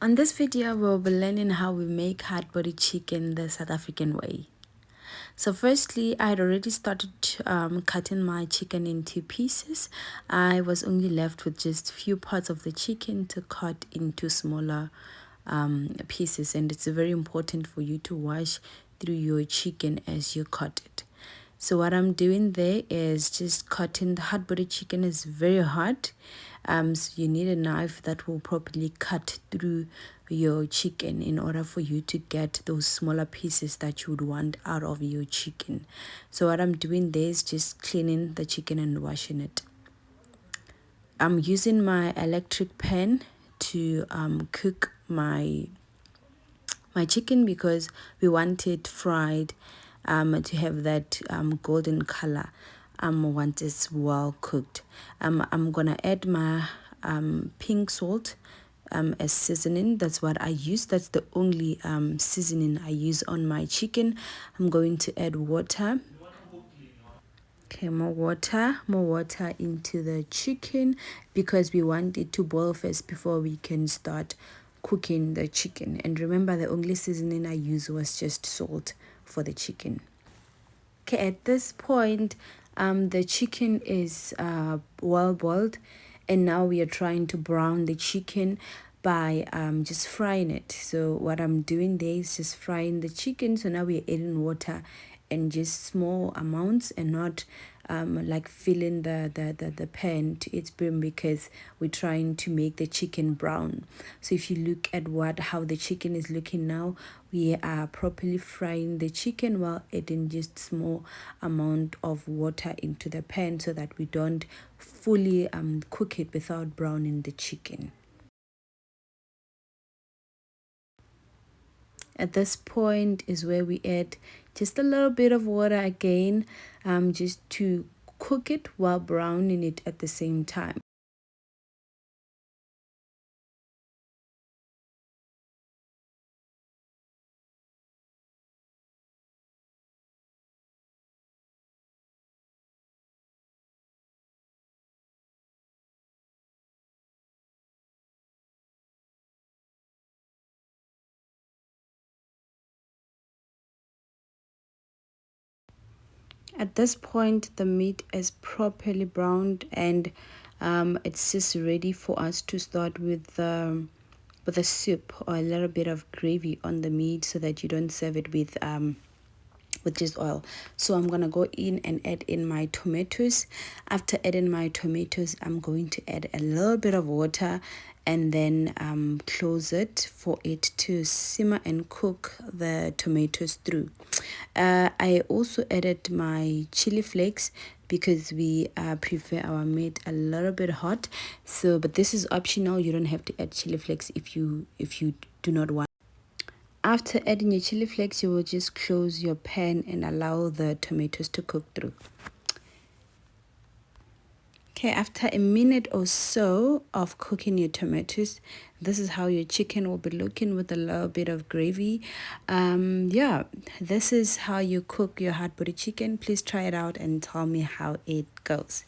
On this video, we'll be learning how we make hard-body chicken the South African way. So firstly, I had already started cutting my chicken into pieces. I was only left with just few parts of the chicken to cut into smaller pieces, and it's very important for you to wash through your chicken as you cut it. So what I'm doing there is just cutting. The hard body chicken is very hard, so you need a knife that will properly cut through your chicken in order for you to get those smaller pieces that you would want out of your chicken. So what I'm doing there is just cleaning the chicken and washing it. I'm using my electric pan to cook my chicken because we want it fried to have that golden color once it's well cooked. I'm gonna add my pink salt as seasoning. That's what I use. That's the only seasoning I use on my chicken. I'm going to add water. Okay, more water into the chicken because we want it to boil first before we can start cooking the chicken. And remember, the only seasoning I used was just salt for the chicken. Okay, at this point, the chicken is well boiled, and now we are trying to brown the chicken by just frying it. So what I'm doing there is just frying the chicken. So now we're adding water and just small amounts and not like filling the pan to its brim because we're trying to make the chicken brown. So if you look at how the chicken is looking now, we are properly frying the chicken while adding just small amount of water into the pan so that we don't fully cook it without browning the chicken. At this point is where we add just a little bit of water again, just to cook it while browning it at the same time. At this point, the meat is properly browned and it's just ready for us to start with a soup or a little bit of gravy on the meat so that you don't serve it with just oil. So I'm gonna go in and add in my tomatoes. After adding my tomatoes, I'm going to add a little bit of water and then close it for it to simmer and cook the tomatoes through. I also added my chili flakes because we prefer our meat a little bit hot. So but this is optional. You don't have to add chili flakes if you do not want. After adding your chili flakes, you will just close your pan and allow the tomatoes to cook through. Okay, after a minute or so of cooking your tomatoes, this is how your chicken will be looking with a little bit of gravy. Yeah, this is how you cook your hard body chicken. Please try it out and tell me how it goes.